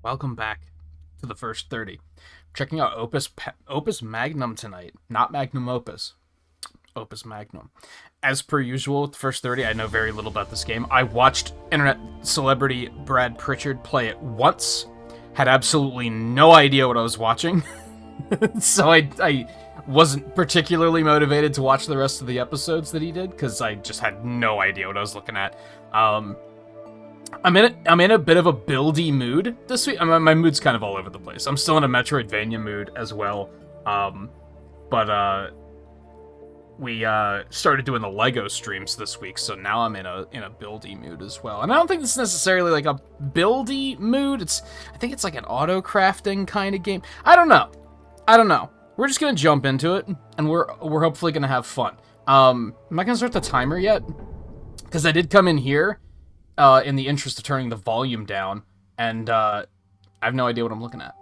Welcome back to the first 30. Checking out Opus Magnum tonight. Not Magnum Opus. Opus Magnum. As per usual, the first 30, I know very little about this game. I watched internet celebrity Brad Pritchard play it once. Had absolutely no idea what I was watching. So I wasn't particularly motivated to watch the rest of the episodes that he did, because I just had no idea what I was looking at. I'm in a bit of a buildy mood this week. My mood's kind of all over the place. I'm still in a Metroidvania mood as well. But we started doing the Lego streams this week, so now I'm in a buildy mood as well. And I don't think it's necessarily like a buildy mood. I think it's like an auto crafting kind of game. I don't know. We're just gonna jump into it, and we're hopefully gonna have fun. I'm not gonna start the timer yet, because I did come in here in the interest of turning the volume down, and I have no idea what I'm looking at.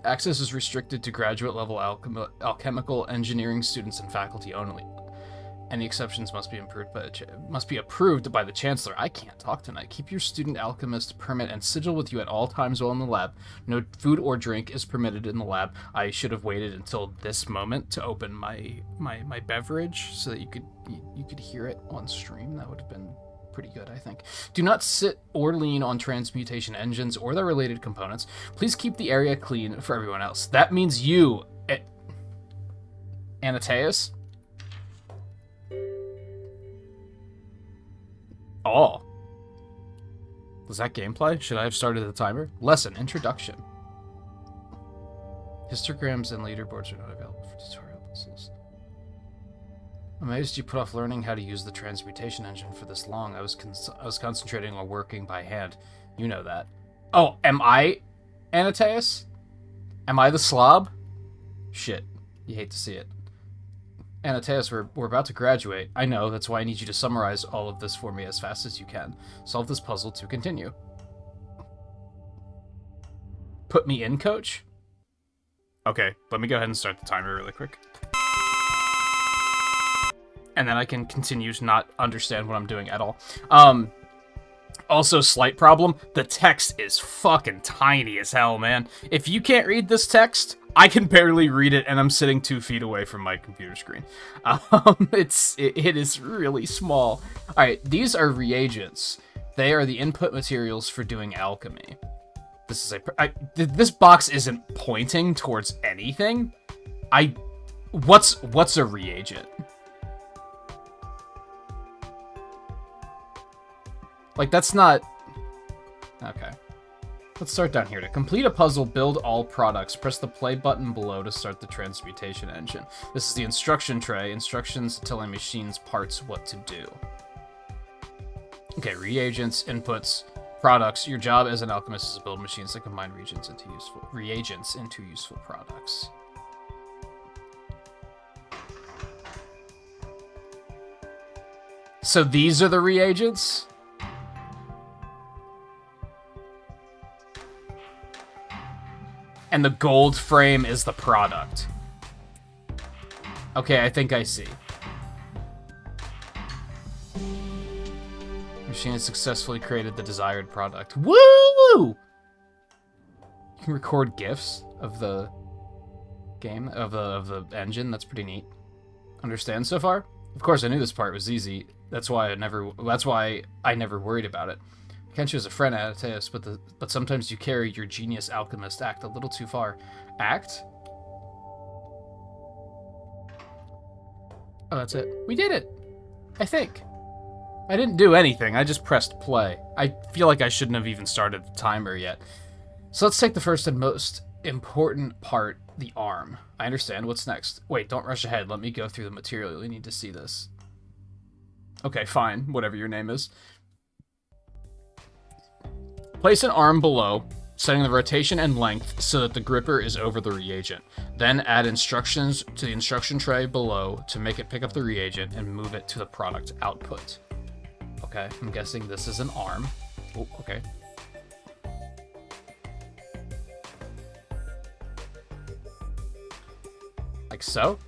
Access is restricted to graduate-level alchemical engineering students and faculty only. Any exceptions must be approved by the chancellor. I can't talk tonight. Keep your student alchemist permit and sigil with you at all times while in the lab. No food or drink is permitted in the lab. I should have waited until this moment to open my beverage so that you could hear it on stream. That would have been pretty good, I think. Do not sit or lean on transmutation engines or their related components. Please keep the area clean for everyone else. That means you, Anataeus. Oh. Was that gameplay? Should I have started the timer? Lesson, introduction. Histograms and leaderboards are not available for tutorial puzzles. I'm amazed you put off learning how to use the transmutation engine for this long. I was concentrating on working by hand. You know that. Oh, am I Anataeus? Am I the slob? Shit. You hate to see it. Anataeus, we're about to graduate. I know, that's why I need you to summarize all of this for me as fast as you can. Solve this puzzle to continue. Put me in, coach? Okay, let me go ahead and start the timer really quick. And then I can continue to not understand what I'm doing at all. Also, slight problem, the text is fucking tiny as hell, man. If you can't read this text, I can barely read it, and I'm sitting 2 feet away from my computer screen. It is really small. Alright, these are reagents. They are the input materials for doing alchemy. This box isn't pointing towards anything. What's a reagent? Like, that's not... Okay. Let's start down here. To complete a puzzle, build all products. Press the play button below to start the transmutation engine. This is the instruction tray. Instructions telling machines parts what to do. Okay, reagents, inputs, products. Your job as an alchemist is to build machines that combine reagents into useful products. So these are the reagents? And the gold frame is the product. Okay, I think I see. Machine has successfully created the desired product. Woo! You can record GIFs of the game, of the engine. That's pretty neat. Understand so far? Of course, I knew this part was easy. That's why I never worried about it. I can't choose a friend, Anataeus, but sometimes you carry your genius alchemist act a little too far. Act? Oh, that's it. We did it! I think. I didn't do anything, I just pressed play. I feel like I shouldn't have even started the timer yet. So let's take the first and most important part, the arm. I understand, what's next? Wait, don't rush ahead, let me go through the material, you need to see this. Okay, fine, whatever your name is. Place an arm below, setting the rotation and length so that the gripper is over the reagent. Then add instructions to the instruction tray below to make it pick up the reagent and move it to the product output. Okay, I'm guessing this is an arm. Oh, okay. Like so.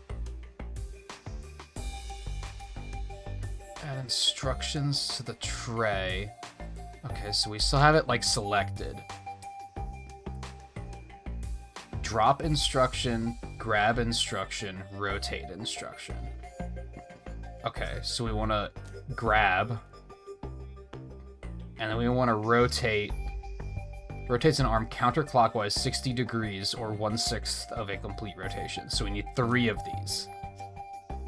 Add instructions to the tray. Okay, so we still have it, like, selected. Drop instruction, grab instruction, rotate instruction. Okay, so we want to grab, and then we want to rotate. Rotates an arm counterclockwise 60 degrees, or 1/6 of a complete rotation. So we need 3 of these.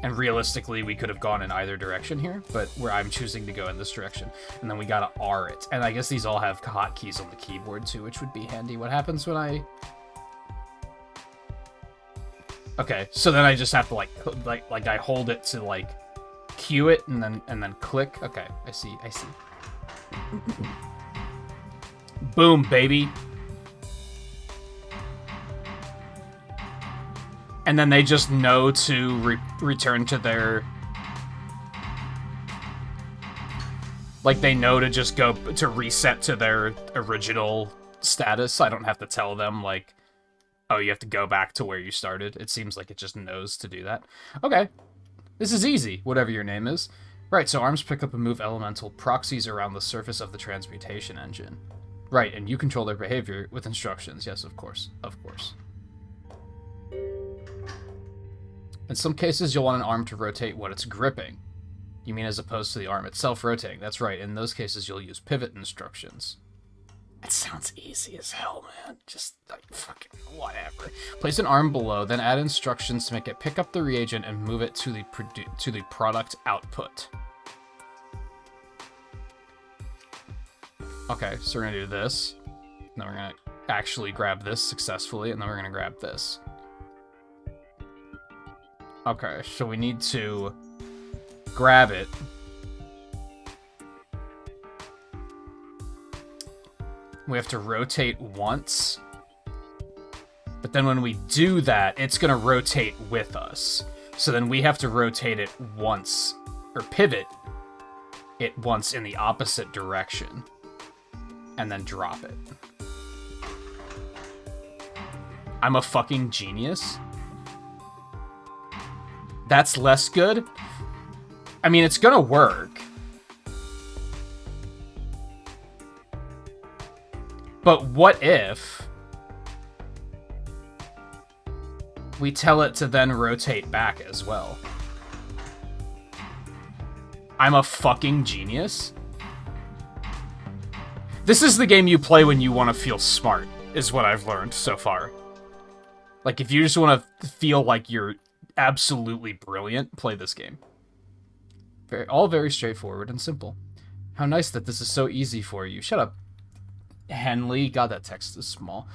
And realistically, we could have gone in either direction here, but I'm choosing to go in this direction. And then we gotta R it. And I guess these all have hotkeys on the keyboard too, which would be handy. What happens when I... Okay, so then I just have to like I hold it to like cue it and then click. Okay, I see. Boom, baby. And then they just know to return to their... Like, they know to just go to reset to their original status. I don't have to tell them, like, oh, you have to go back to where you started. It seems like it just knows to do that. Okay. This is easy, whatever your name is. Right, so arms pick up and move elemental proxies around the surface of the transmutation engine. Right, and you control their behavior with instructions. Yes, of course. Of course. In some cases, you'll want an arm to rotate what it's gripping. You mean as opposed to the arm itself rotating. That's right. In those cases, you'll use pivot instructions. It sounds easy as hell, man. Just, like, fucking whatever. Place an arm below, then add instructions to make it pick up the reagent and move it to the product output. Okay, so we're gonna do this. Then we're gonna actually grab this successfully, and then we're gonna grab this. Okay, so we need to grab it. We have to rotate once. But then when we do that, it's going to rotate with us. So then we have to rotate it once, or pivot it once in the opposite direction. And then drop it. I'm a fucking genius. That's less good? I mean, it's gonna work. But what if we tell it to then rotate back as well? I'm a fucking genius. This is the game you play when you want to feel smart, is what I've learned so far. Like, if you just want to feel like you're absolutely brilliant, play this game. All very straightforward and simple. How nice that this is so easy for you. Shut up, Henley. God, that text is small.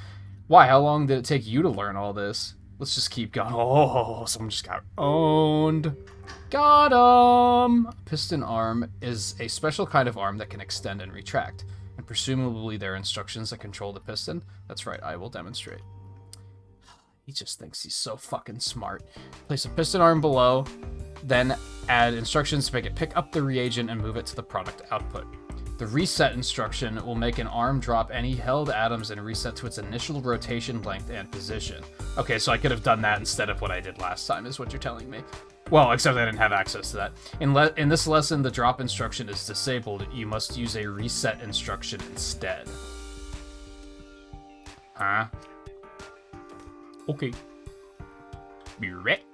Why? How long did it take you to learn all this? Let's just keep going. Oh, someone just got owned. Got him! Piston arm is a special kind of arm that can extend and retract, and presumably there are instructions that control the piston. That's right, I will demonstrate. He just thinks he's so fucking smart. Place a piston arm below, then add instructions to make it pick up the reagent and move it to the product output. The reset instruction will make an arm drop any held atoms and reset to its initial rotation length and position. Okay, so I could have done that instead of what I did last time, is what you're telling me. Well, except I didn't have access to that. In this lesson, the drop instruction is disabled. You must use a reset instruction instead. Huh? Okay. Be right.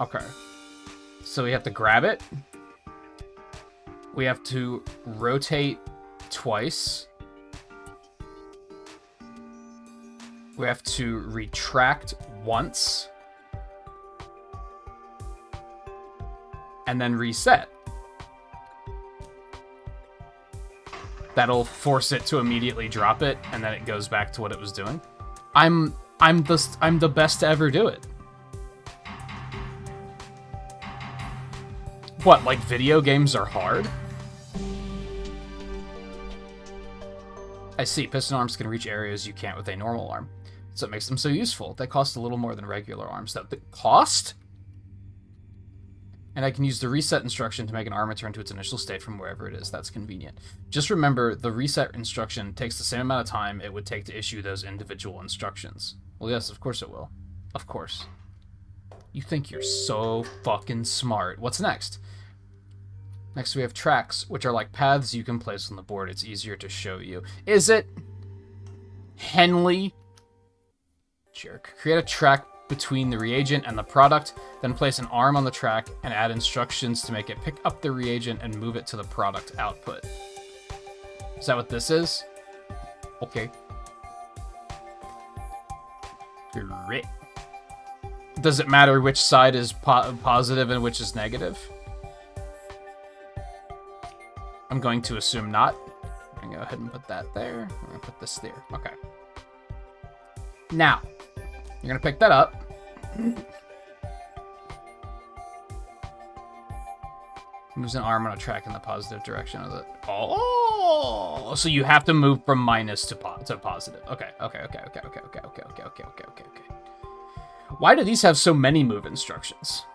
Okay. So we have to grab it. We have to rotate twice. We have to retract once. And then reset. That'll force it to immediately drop it, and then it goes back to what it was doing. I'm the best to ever do it. What, like video games are hard? I see, piston arms can reach areas you can't with a normal arm. So it makes them so useful. They cost a little more than regular arms. The cost? And I can use the reset instruction to make an arm return to its initial state from wherever it is. That's convenient. Just remember, the reset instruction takes the same amount of time it would take to issue those individual instructions. Well, yes, of course it will. Of course. You think you're so fucking smart. What's next? Next we have tracks, which are like paths you can place on the board. It's easier to show you. Is it? Henley? Jerk. Create a track between the reagent and the product, then place an arm on the track and add instructions to make it pick up the reagent and move it to the product output. Is that what this is? Okay. Great. Does it matter which side is positive and which is negative? I'm going to assume not. I'm going to go ahead and put that there. I'm going to put this there. Okay. Now, you're going to pick that up. Moves an arm on a track in the positive direction of the... Oh! So you have to move from minus to positive. Okay. Why do these have so many move instructions?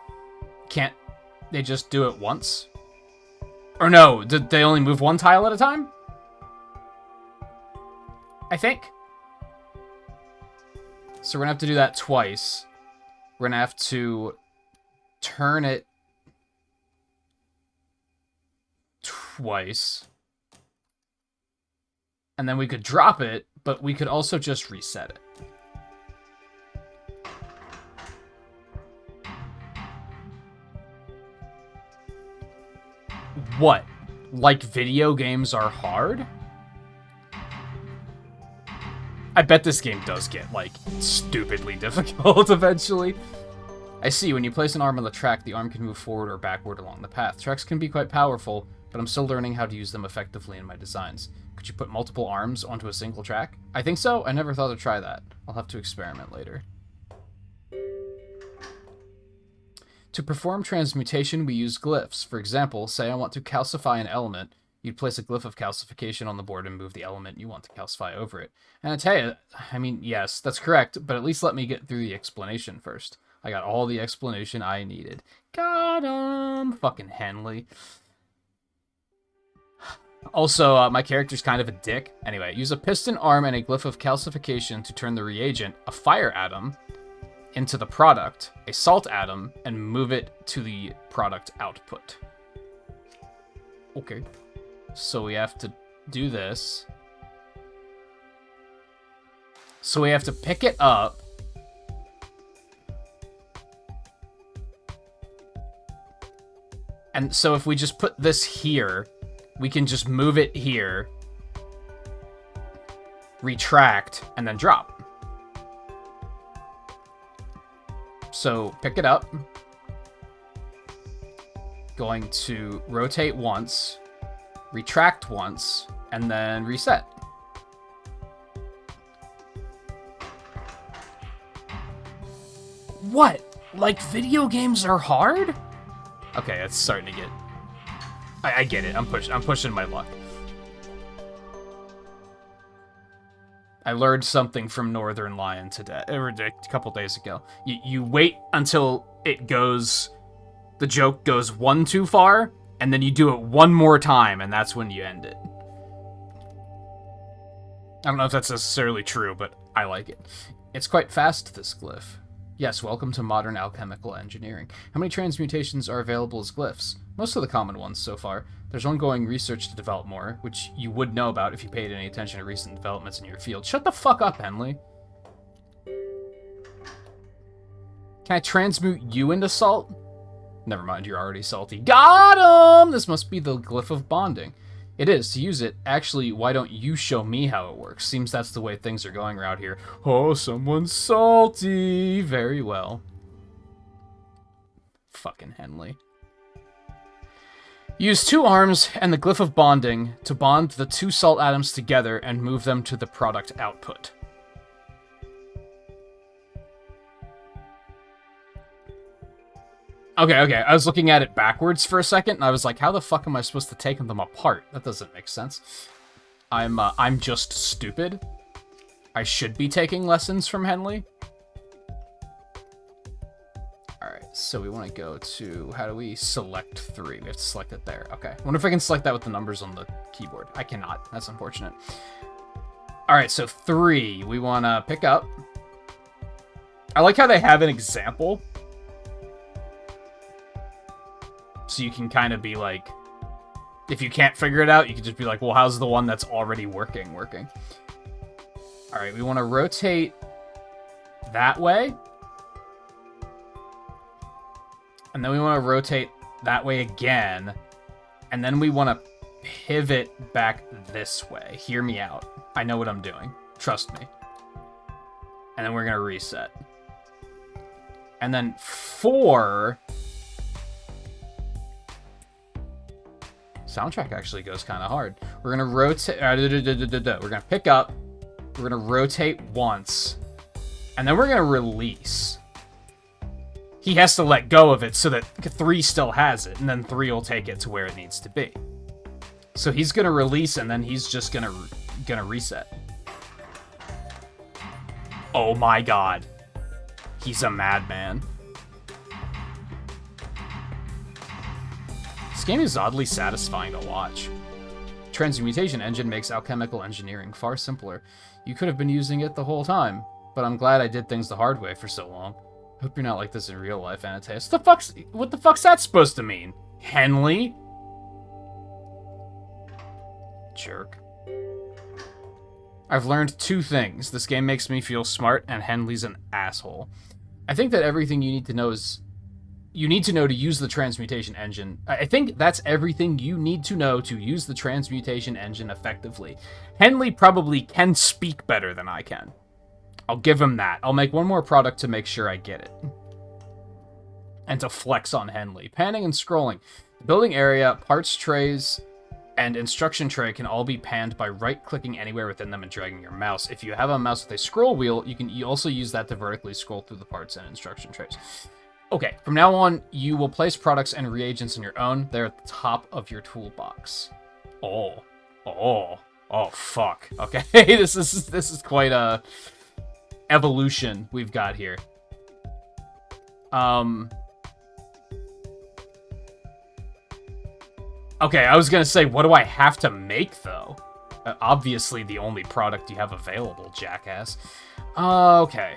Can't they just do it once? Or no, did they only move one tile at a time? I think. So we're gonna have to do that twice. We're gonna have to turn it twice. And then we could drop it, but we could also just reset it. What? Like video games are hard? I bet this game does get, like, stupidly difficult eventually. I see, when you place an arm on the track, the arm can move forward or backward along the path. Tracks can be quite powerful, but I'm still learning how to use them effectively in my designs. Could you put multiple arms onto a single track? I think so. I never thought to try that. I'll have to experiment later. To perform transmutation, we use glyphs. For example, say I want to calcify an element. You'd place a glyph of calcification on the board and move the element you want to calcify over it. And I tell you, I mean, yes, that's correct, but at least let me get through the explanation first. I got all the explanation I needed. Got 'em! Fucking Henley. Also, my character's kind of a dick. Anyway, use a piston arm and a glyph of calcification to turn the reagent, a fire atom, into the product, a salt atom, and move it to the product output. Okay. So we have to do this. So we have to pick it up. And so if we just put this here, we can just move it here, retract, and then drop. So pick it up. Going to rotate once, retract once, and then reset. What? Like video games are hard? Okay, it's starting to get... I get it. I'm pushing my luck. I learned something from Northern Lion today, or a couple days ago. You wait until it goes... The joke goes one too far, and then you do it one more time, and that's when you end it. I don't know if that's necessarily true, but I like it. It's quite fast, this glyph. Yes, welcome to modern alchemical engineering. How many transmutations are available as glyphs? Most of the common ones so far. There's ongoing research to develop more, which you would know about if you paid any attention to recent developments in your field. Shut the fuck up, Henley. Can I transmute you into salt? Never mind, you're already salty. Got him! This must be the glyph of bonding. It is. To use it, actually, why don't you show me how it works? Seems that's the way things are going around here. Oh, someone's salty. Very well. Fucking Henley. Use two arms and the glyph of bonding to bond the two salt atoms together and move them to the product output. Okay, I was looking at it backwards for a second, and I was like, how the fuck am I supposed to take them apart? That doesn't make sense. I'm just stupid. I should be taking lessons from Henley. Alright, so we want to go to, how do we select 3? We have to select it there. Okay, I wonder if I can select that with the numbers on the keyboard. I cannot. That's unfortunate. Alright, so 3, we want to pick up. I like how they have an example So you can kind of be like, if you can't figure it out, you can just be like, well, how's the one that's already working? All right, we want to rotate that way. And then we want to rotate that way again. And then we want to pivot back this way. Hear me out. I know what I'm doing. Trust me. And then we're going to reset. And then 4... Soundtrack actually goes kind of hard. We're going to rotate... We're going to pick up. We're going to rotate once. And then we're going to release. He has to let go of it so that 3 still has it. And then 3 will take it to where it needs to be. So he's going to release, and then he's just going to reset. Oh my god. He's a madman. This game is oddly satisfying to watch. Transmutation engine makes alchemical engineering far simpler. You could have been using it the whole time, but I'm glad I did things the hard way for so long. Hope you're not like this in real life, Antaeus. What the fuck's that supposed to mean? Henley? Jerk. I've learned 2 things. This game makes me feel smart, and Henley's an asshole. I think that everything you need to know is... You need to know to use the transmutation engine. I think that's everything you need to know to use the transmutation engine effectively. Henley probably can speak better than I can. I'll give him that. I'll make one more product to make sure I get it. And to flex on Henley. Panning and scrolling. The building area, parts trays, and instruction tray can all be panned by right-clicking anywhere within them and dragging your mouse. If you have a mouse with a scroll wheel, you can also use that to vertically scroll through the parts and instruction trays. Okay, from now on, you will place products and reagents on your own. They're at the top of your toolbox. Oh, fuck. Okay, this is quite a evolution we've got here. Okay, I was gonna say, what do I have to make, though? Obviously, the only product you have available, jackass. Okay.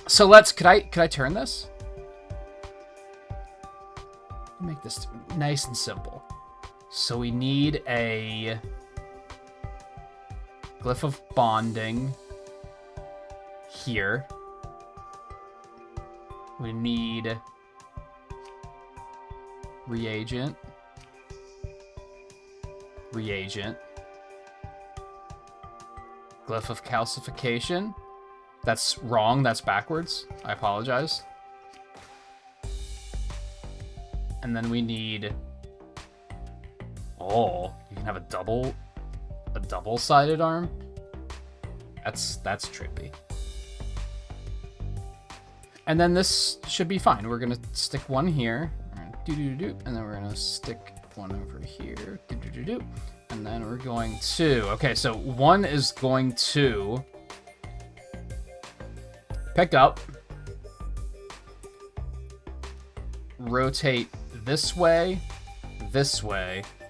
So could I turn this? Make this nice and simple. So we need a glyph of bonding here. We need reagent. Glyph of calcification. That's wrong, that's backwards. I apologize. And then we need... Oh, you can have a double-sided arm? That's trippy. And then this should be fine. We're gonna stick one here. And then we're gonna stick one over here. And then we're going to... Okay, so one is going to... pick up, rotate this way,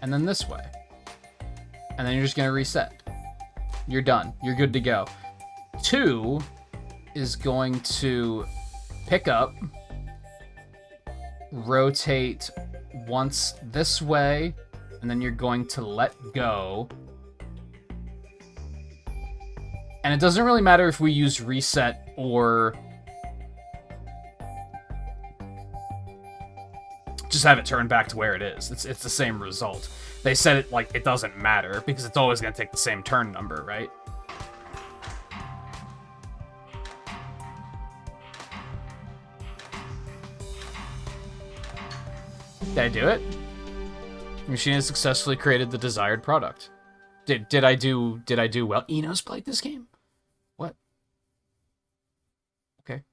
and then this way. And then you're just going to reset. You're done. You're good to go. 2 is going to pick up, rotate once this way, and then you're going to let go. And it doesn't really matter if we use reset or just have it turn back to where it is. It's the same result. They said it like it doesn't matter because it's always going to take the same turn number, right? Did I do it? The machine has successfully created the desired product. Did I do well? Eno's played this game? What? Okay.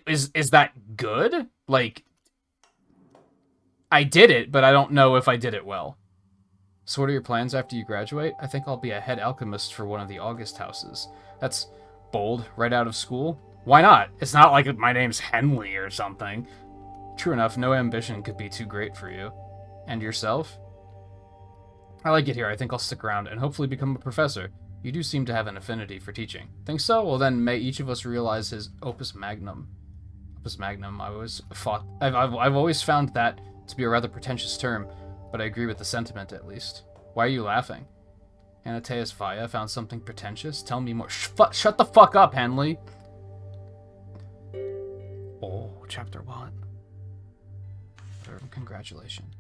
Is that good? Like, I did it, but I don't know if I did it well. So what are your plans after you graduate? I think I'll be a head alchemist for one of the August houses. That's bold, right out of school. Why not? It's not like my name's Henley or something. True enough, no ambition could be too great for you. And yourself? I like it here. I think I'll stick around and hopefully become a professor. You do seem to have an affinity for teaching. Think so? Well then, may each of us realize his opus magnum. Opus magnum, I've always found that to be a rather pretentious term, but I agree with the sentiment at least. Why are you laughing? Anateus Vaya found something pretentious? Tell me more. Shut the fuck up, Henley! Oh, chapter 1. Congratulations.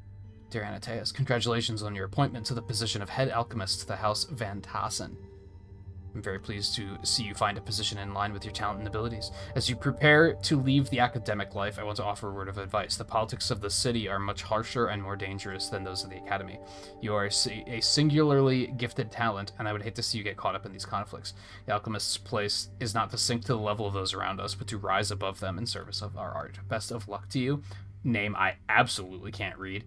Dear Anateus, congratulations on your appointment to the position of head alchemist to the House Van Tassen. I'm very pleased to see you find a position in line with your talent and abilities. As you prepare to leave the academic life, I want to offer a word of advice. The politics of the city are much harsher and more dangerous than those of the academy. You are a singularly gifted talent, and I would hate to see you get caught up in these conflicts. The alchemist's place is not to sink to the level of those around us, but to rise above them in service of our art. Best of luck to you. Name I absolutely can't read.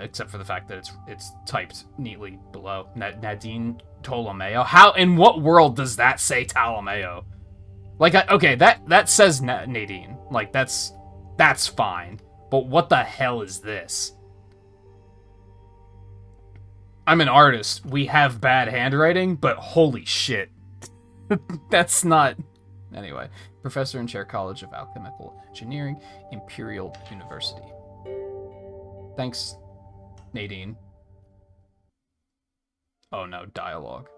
Except for the fact that it's typed neatly below. Nadine Ptolomeo. How, in what world does that say Ptolomeo? Like, okay, that says Nadine. Like, that's fine. But what the hell is this? I'm an artist. We have bad handwriting, but holy shit. That's not... Anyway, Professor and Chair College of Alchemical Engineering, Imperial University. Thanks, Nadine. Oh no, dialogue.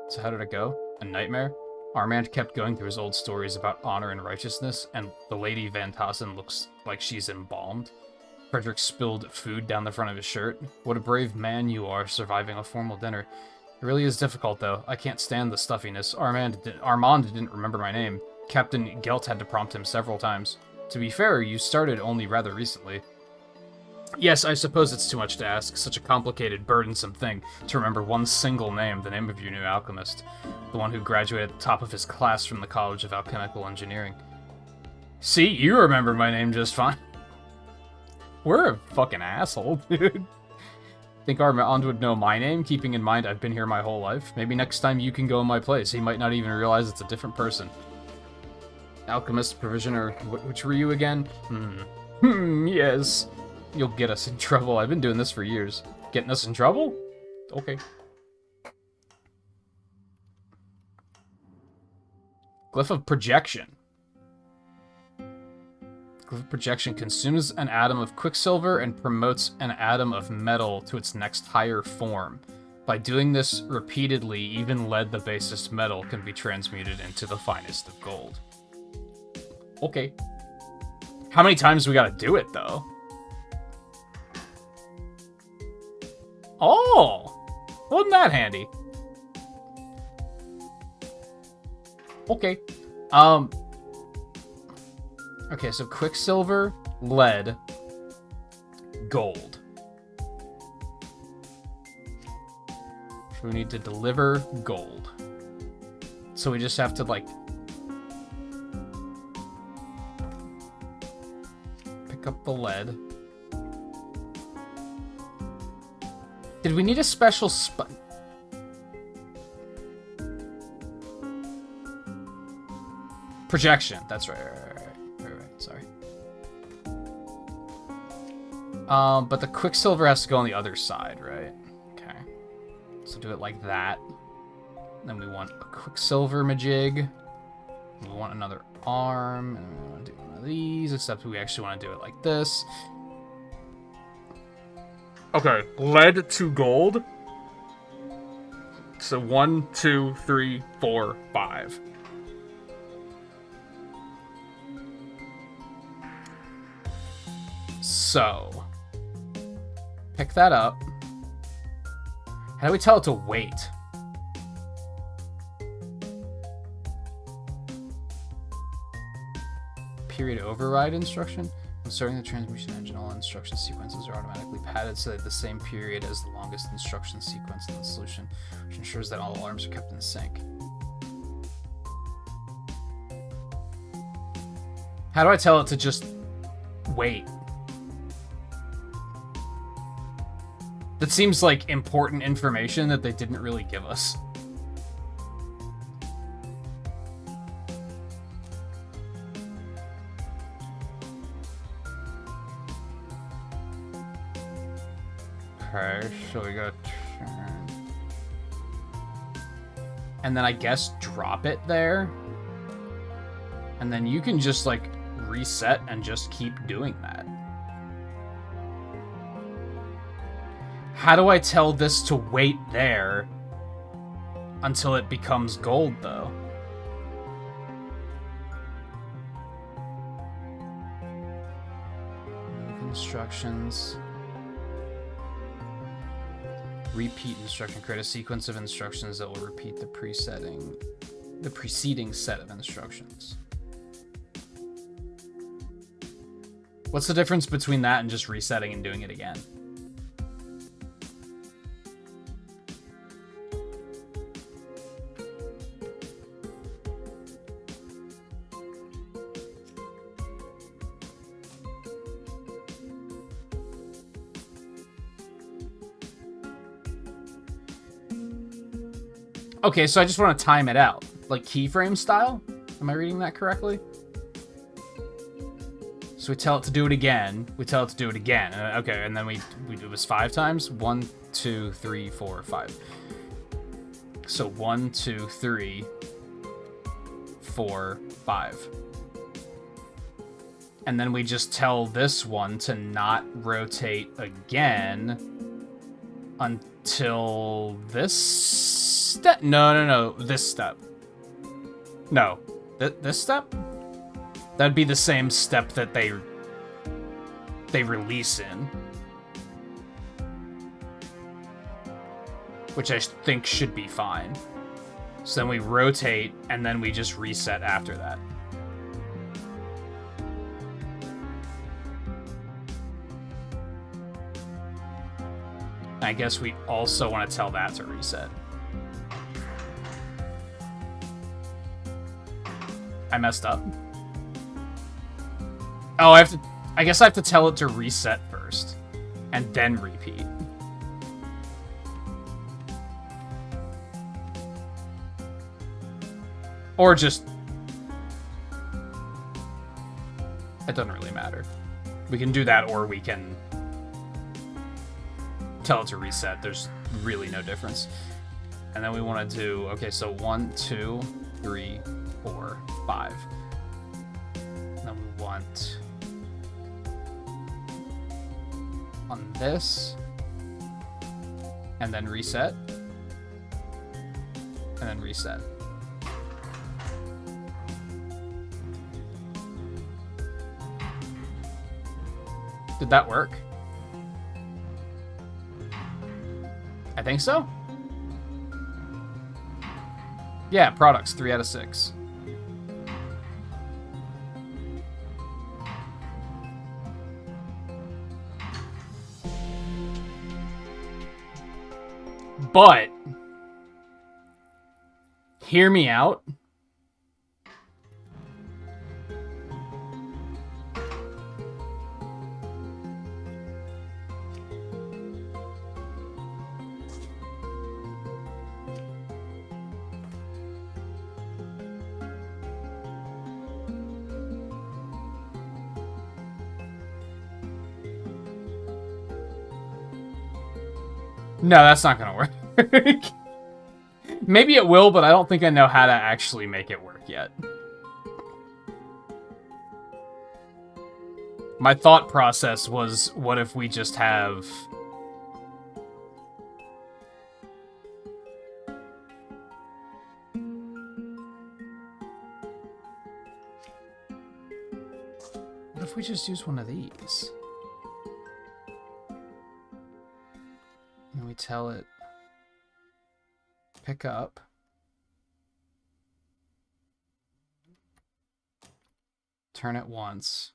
So how did it go? A nightmare? Armand kept going through his old stories about honor and righteousness, and the Lady Van Tassen looks like she's embalmed. Frederick spilled food down the front of his shirt. What a brave man you are, surviving a formal dinner. It really is difficult, though. I can't stand the stuffiness. Armand didn't remember my name. Captain Gelt had to prompt him several times. To be fair, you started only rather recently. Yes, I suppose it's too much to ask. Such a complicated, burdensome thing to remember one single name, the name of your new alchemist. The one who graduated at the top of his class from the College of Alchemical Engineering. See, you remember my name just fine. We're a fucking asshole, dude. Think Armand would know my name, keeping in mind I've been here my whole life? Maybe next time you can go in my place. He might not even realize it's a different person. Alchemist, provisioner, which were you again? Yes. You'll get us in trouble. I've been doing this for years. Getting us in trouble? Okay. Glyph of projection. Glyph of projection consumes an atom of quicksilver and promotes an atom of metal to its next higher form. By doing this repeatedly, even lead, the basest metal, can be transmuted into the finest of gold. Okay. How many times do we gotta do it, though? Oh! Wasn't that handy? Okay. Okay, so quicksilver, lead, gold. So we need to deliver gold. So we just have to, like, pick up the lead. Did we need a special projection? That's right, sorry. But the quicksilver has to go on the other side, right? Okay. So do it like that. Then we want a quicksilver majig. We want another arm, and we want to do one of these, except we actually want to do it like this. Okay, lead to gold. So 1, 2, 3, 4, 5. So, pick that up. How do we tell it to wait? Period override instruction. When starting the transmission engine, all instruction sequences are automatically padded so that the same period as the longest instruction sequence in the solution, which ensures that all alarms are kept in sync. How do I tell it to just wait? That seems like important information that they didn't really give us. Okay, so we got turn. and then I guess drop it there. And then you can just, like, reset and just keep doing that. How do I tell this to wait there until it becomes gold, though? Move instructions. Repeat instruction. Create a sequence of instructions that will repeat the preceding set of instructions. What's the difference between that and just resetting and doing it again? Okay, so I just want to time it out. Like keyframe style? Am I reading that correctly? So we tell it to do it again. We tell it to do it again. Okay, and then it was 5 times. 1, 2, 3, 4, 5. So 1, 2, 3, 4, 5. And then we just tell this one to not rotate again until this step. No. This step. No. This step? That'd be the same step that they release in. Which I think should be fine. So then we rotate, and then we just reset after that. I guess we also want to tell that to reset. I messed up. Oh, I guess I have to tell it to reset first, and then repeat. Or just... It doesn't really matter. We can do that, or we can tell it to reset. There's really no difference. And then we want to do... Okay, so 1, 2, 3, 4, 5. And then we want... on this, and then reset, and then reset. Did that work? I think so. Yeah, products, 3 out of 6. But, hear me out. No, that's not gonna work. Maybe it will, but I don't think I know how to actually make it work yet. My thought process was, what if we just have... What if we just use one of these? And we tell it, pick up, turn it once,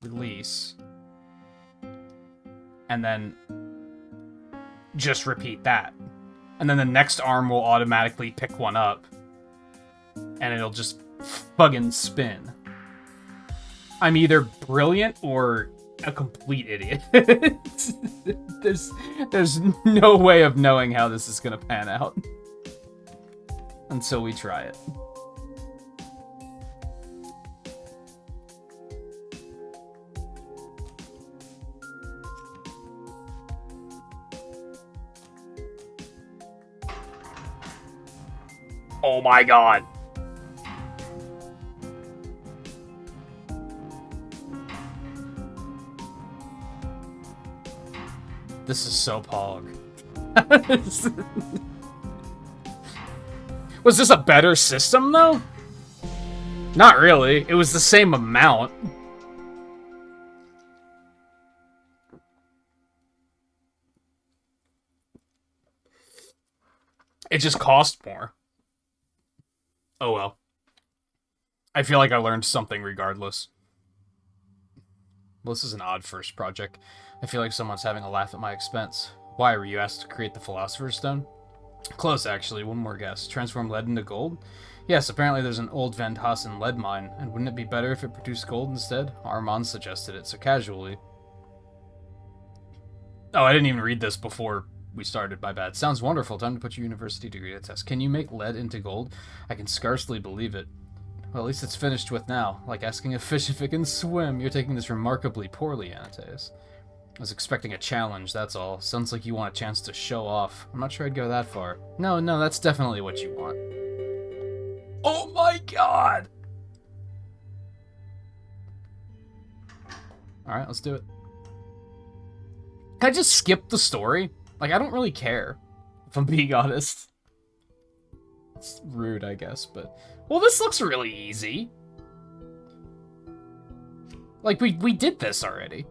release, and then just repeat that. And then the next arm will automatically pick one up, and it'll just fucking spin. I'm either brilliant or a complete idiot. There's no way of knowing how this is gonna pan out until we try it. Oh my god. This is so pog. Was this a better system, though? Not really. It was the same amount. It just cost more. Oh well. I feel like I learned something regardless. Well, this is an odd first project. I feel like someone's having a laugh at my expense. Why were you asked to create the Philosopher's Stone? Close, actually. One more guess. Transform lead into gold? Yes, apparently there's an old Van Tassen lead mine, and wouldn't it be better if it produced gold instead? Armand suggested it so casually. Oh, I didn't even read this before we started. My bad. Sounds wonderful. Time to put your university degree to test. Can you make lead into gold? I can scarcely believe it. Well, at least it's finished with now. Like asking a fish if it can swim. You're taking this remarkably poorly, Antaeus. I was expecting a challenge, that's all. Sounds like you want a chance to show off. I'm not sure I'd go that far. No, that's definitely what you want. Oh my god! Alright, let's do it. Can I just skip the story? Like, I don't really care, if I'm being honest. It's rude, I guess, but... Well, this looks really easy. Like, we did this already.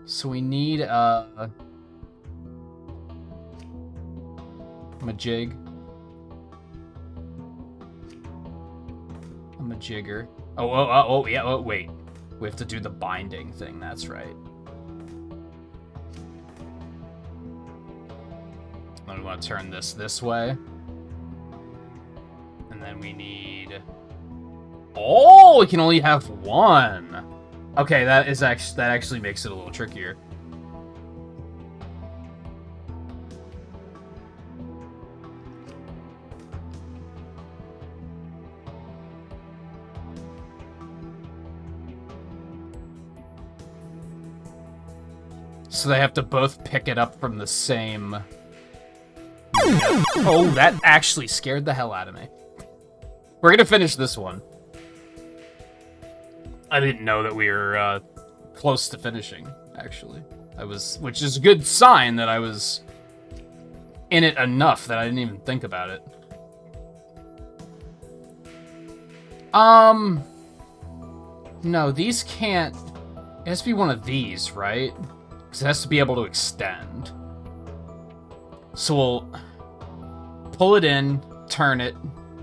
So we need, a majig. A majigger. Oh, wait. We have to do the binding thing, that's right. Then we want to turn this way. And then we need... Oh, we can only have one. Okay, that actually makes it a little trickier. So they have to both pick it up from the same... Oh, that actually scared the hell out of me. We're gonna finish this one. I didn't know that we were close to finishing, actually. Which is a good sign that I was in it enough that I didn't even think about it. No, these can't... It has to be one of these, right? Because it has to be able to extend. So we'll pull it in, turn it.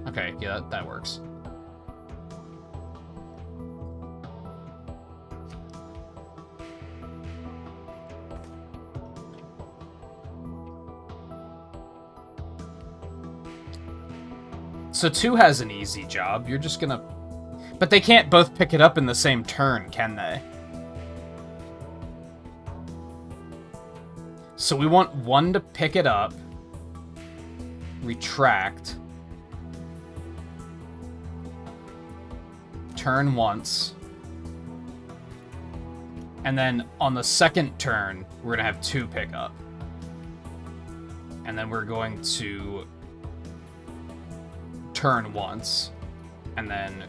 Okay, yeah, that works. So 2 has an easy job. You're just gonna... But they can't both pick it up in the same turn, can they? So we want 1 to pick it up, retract, turn once, and then on the second turn, we're gonna have 2 pick up. And then we're going to turn once, and then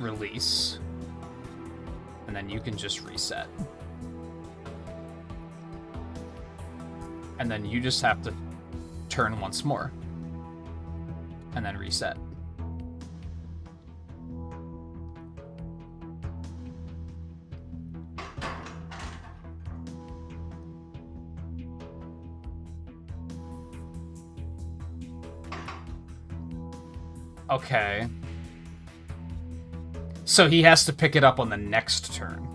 release, and then you can just reset. And then you just have to turn once more, and then reset. Okay. So he has to pick it up on the next turn.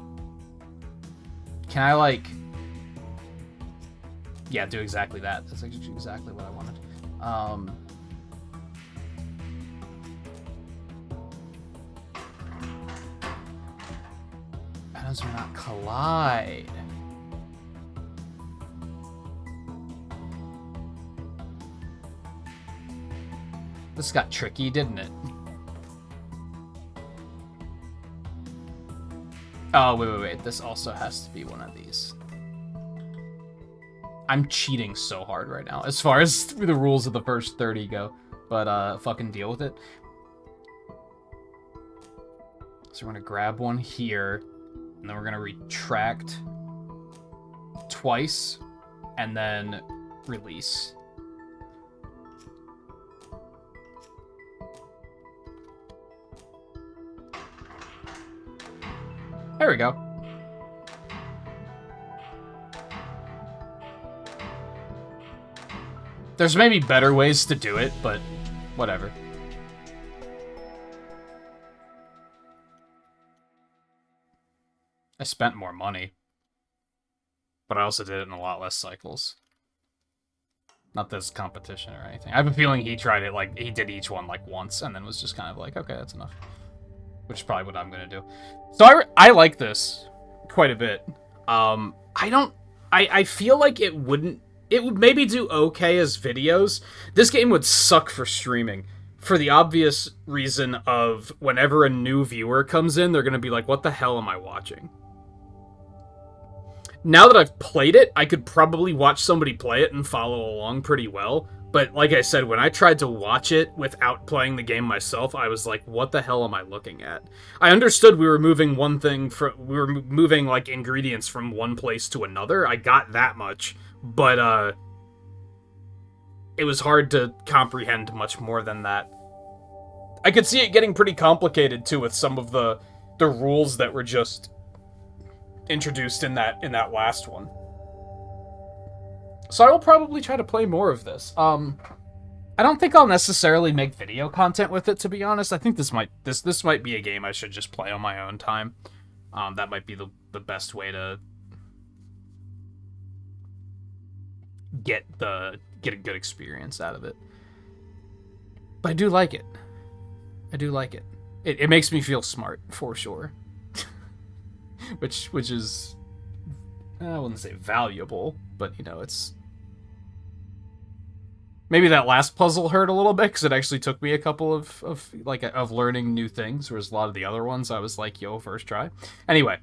Can I, like... Yeah, do exactly that. That's actually exactly what I wanted. Atoms will not collide. This got tricky, didn't it? Oh, wait. This also has to be one of these. I'm cheating so hard right now as far as the rules of the first 30 go. But, fucking deal with it. So we're gonna grab one here, and then we're gonna retract twice, and then release. There we go. There's maybe better ways to do it, but whatever. I spent more money, but I also did it in a lot less cycles. Not this competition or anything. I have a feeling he tried it, like, he did each one, like, once, and then was just kind of like, okay, that's enough. Which is probably what I'm gonna do. So I like this quite a bit. I feel like it would maybe do okay as videos. This game would suck for streaming. For the obvious reason of whenever a new viewer comes in, they're gonna be like, what the hell am I watching? Now that I've played it, I could probably watch somebody play it and follow along pretty well. But like I said, when I tried to watch it without playing the game myself, I was like, what the hell am I looking at? I understood we were moving like ingredients from one place to another. I got that much, but it was hard to comprehend much more than that. I could see it getting pretty complicated too with some of the rules that were just introduced in that last one. So I will probably try to play more of this. I don't think I'll necessarily make video content with it, to be honest. I think this might be a game I should just play on my own time. That might be the best way to get a good experience out of it. But I do like it. I do like it. It makes me feel smart, for sure. which is, I wouldn't say valuable, but, you know, it's... Maybe that last puzzle hurt a little bit, because it actually took me a couple of learning new things, whereas a lot of the other ones I was like, yo, first try. Anyway,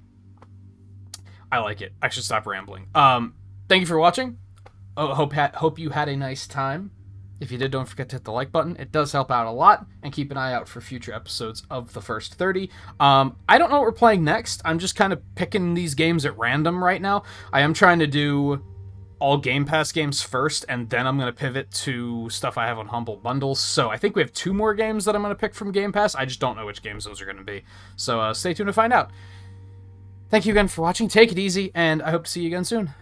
I like it. I should stop rambling. Thank you for watching. Hope you had a nice time. If you did, don't forget to hit the like button. It does help out a lot, and keep an eye out for future episodes of the first 30. I don't know what we're playing next. I'm just kind of picking these games at random right now. I am trying to do all Game Pass games first, and then I'm going to pivot to stuff I have on Humble Bundles. So I think we have 2 more games that I'm going to pick from Game Pass. I just don't know which games those are going to be. So stay tuned to find out. Thank you again for watching. Take it easy, and I hope to see you again soon.